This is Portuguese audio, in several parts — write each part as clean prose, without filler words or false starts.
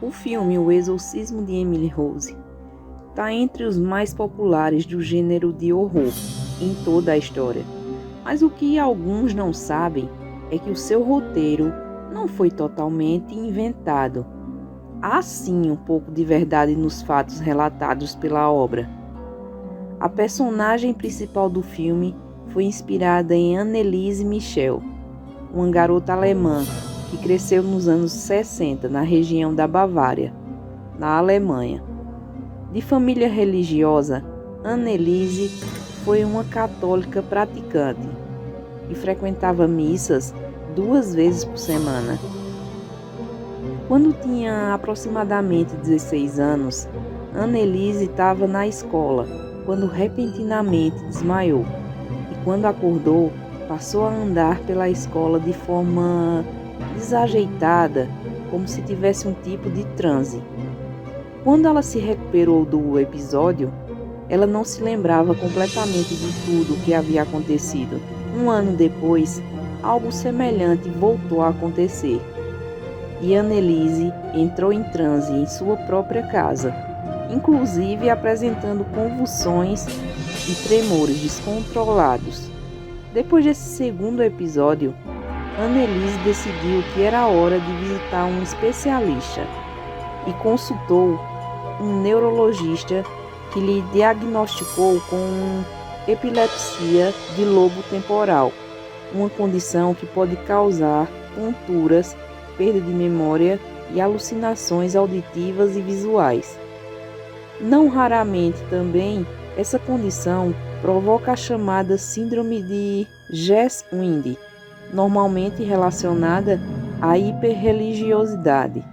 O filme O Exorcismo de Emily Rose está entre os mais populares do gênero de horror em toda a história. Mas o que alguns não sabem é que o seu roteiro não foi totalmente inventado. Há sim um pouco de verdade nos fatos relatados pela obra. A personagem principal do filme foi inspirada em Anneliese Michel, uma garota alemã que cresceu nos anos 60 na região da Bavária, na Alemanha. De família religiosa, Anneliese foi uma católica praticante e frequentava missas 2 vezes por semana. Quando tinha aproximadamente 16 anos, Anneliese estava na escola, quando repentinamente desmaiou e quando acordou, passou a andar pela escola de forma desajeitada, como se tivesse um tipo de transe. Quando ela se recuperou do episódio, ela não se lembrava completamente de tudo o que havia acontecido. 1 ano depois, algo semelhante voltou a acontecer. E Anneliese entrou em transe em sua própria casa, inclusive apresentando convulsões e tremores descontrolados. Depois desse segundo episódio, Anneliese decidiu que era hora de visitar um especialista e consultou um neurologista que lhe diagnosticou com epilepsia de lobo temporal, uma condição que pode causar tonturas, perda de memória e alucinações auditivas e visuais. Não raramente também, essa condição provoca a chamada síndrome de Gess-Wind, normalmente relacionada à hiperreligiosidade.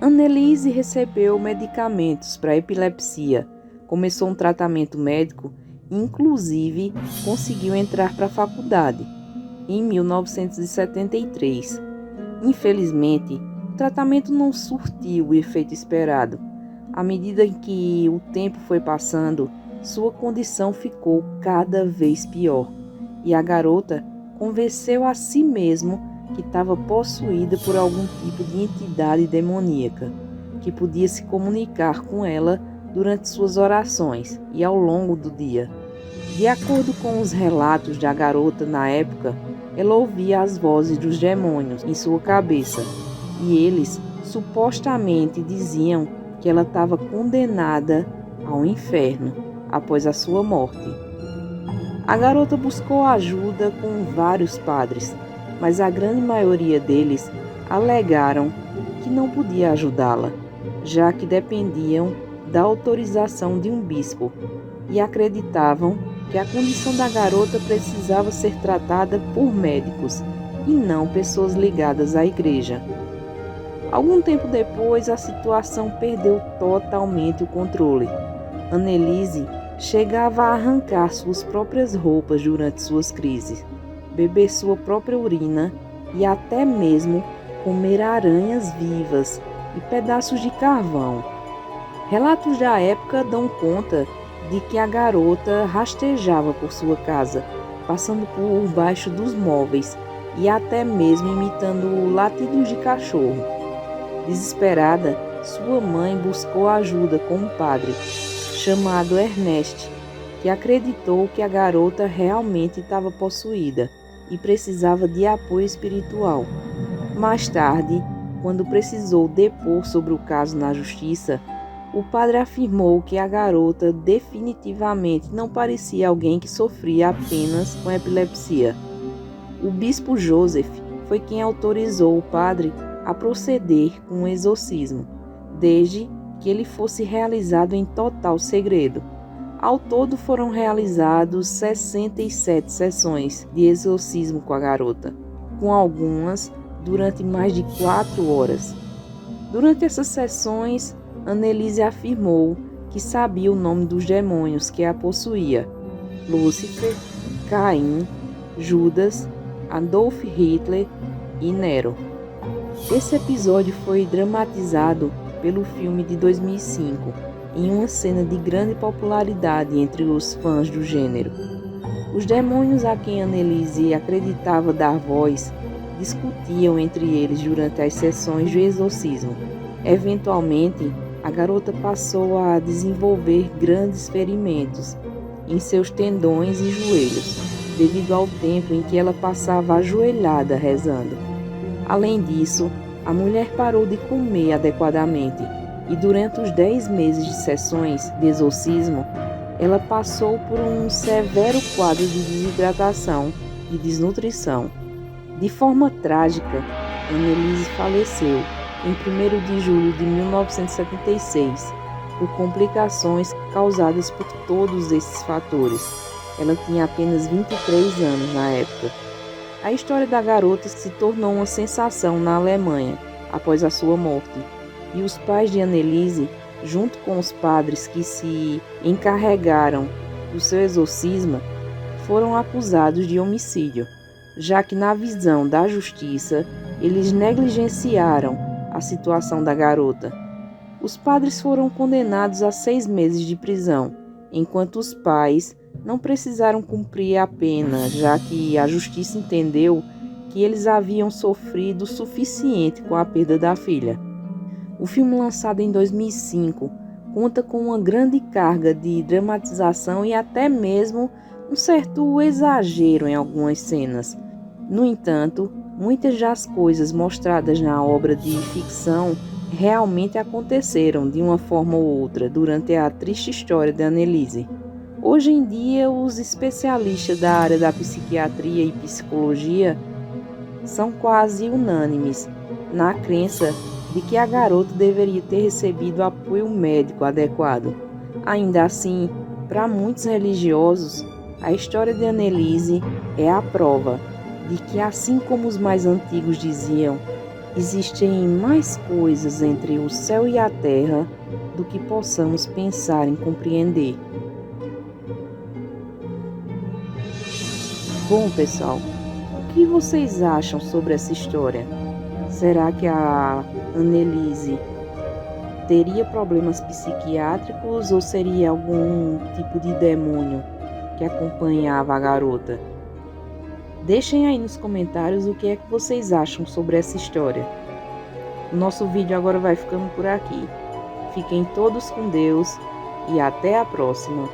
Anneliese recebeu medicamentos para epilepsia, começou um tratamento médico e inclusive conseguiu entrar para a faculdade em 1973. Infelizmente, o tratamento não surtiu o efeito esperado. À medida que o tempo foi passando, sua condição ficou cada vez pior e a garota convenceu a si mesma que estava possuída por algum tipo de entidade demoníaca, que podia se comunicar com ela durante suas orações e ao longo do dia. De acordo com os relatos da garota na época, ela ouvia as vozes dos demônios em sua cabeça e eles supostamente diziam que ela estava condenada ao inferno após a sua morte. A garota buscou ajuda com vários padres, mas a grande maioria deles alegaram que não podia ajudá-la, já que dependiam da autorização de um bispo e acreditavam que a condição da garota precisava ser tratada por médicos e não pessoas ligadas à igreja. Algum tempo depois, a situação perdeu totalmente o controle. Anneliese chegava a arrancar suas próprias roupas durante suas crises, beber sua própria urina e até mesmo comer aranhas vivas e pedaços de carvão. Relatos da época dão conta de que a garota rastejava por sua casa, passando por baixo dos móveis e até mesmo imitando latidos de cachorro. Desesperada, sua mãe buscou ajuda com um padre chamado Ernest, que acreditou que a garota realmente estava possuída e precisava de apoio espiritual. Mais tarde, quando precisou depor sobre o caso na justiça, o padre afirmou que a garota definitivamente não parecia alguém que sofria apenas com epilepsia. O bispo Joseph foi quem autorizou o padre a proceder com o exorcismo, desde que ele fosse realizado em total segredo. Ao todo foram realizados 67 sessões de exorcismo com a garota, com algumas durante mais de 4 horas. Durante essas sessões, Anneliese afirmou que sabia o nome dos demônios que a possuía: Lúcifer, Caim, Judas, Adolf Hitler e Nero. Esse episódio foi dramatizado pelo filme de 2005, em uma cena de grande popularidade entre os fãs do gênero. Os demônios a quem Anneliese acreditava dar voz discutiam entre eles durante as sessões de exorcismo, Eventualmente, a garota passou a desenvolver grandes ferimentos em seus tendões e joelhos, devido ao tempo em que ela passava ajoelhada rezando. Além disso, a mulher parou de comer adequadamente e durante os 10 meses de sessões de exorcismo, ela passou por um severo quadro de desidratação e desnutrição. De forma trágica, Anneliese faleceu em 1º de julho de 1976 por complicações causadas por todos esses fatores. Ela tinha apenas 23 anos na época. A história da garota se tornou uma sensação na Alemanha após a sua morte, e os pais de Anneliese, junto com os padres que se encarregaram do seu exorcismo, foram acusados de homicídio, já que na visão da justiça eles negligenciaram a situação da garota. Os padres foram condenados a 6 meses de prisão, enquanto os pais não precisaram cumprir a pena, já que a justiça entendeu que eles haviam sofrido o suficiente com a perda da filha. O filme, lançado em 2005, conta com uma grande carga de dramatização e até mesmo um certo exagero em algumas cenas. No entanto, muitas das coisas mostradas na obra de ficção realmente aconteceram de uma forma ou outra durante a triste história de Anneliese. Hoje em dia, os especialistas da área da psiquiatria e psicologia são quase unânimes na crença de que a garota deveria ter recebido apoio médico adequado. Ainda assim, para muitos religiosos, a história de Anneliese é a prova de que, assim como os mais antigos diziam, existem mais coisas entre o céu e a terra do que possamos pensar em compreender. Bom, pessoal, o que vocês acham sobre essa história? Será que a Anneliese teria problemas psiquiátricos ou seria algum tipo de demônio que acompanhava a garota? Deixem aí nos comentários o que é que vocês acham sobre essa história. O nosso vídeo agora vai ficando por aqui. Fiquem todos com Deus e até a próxima.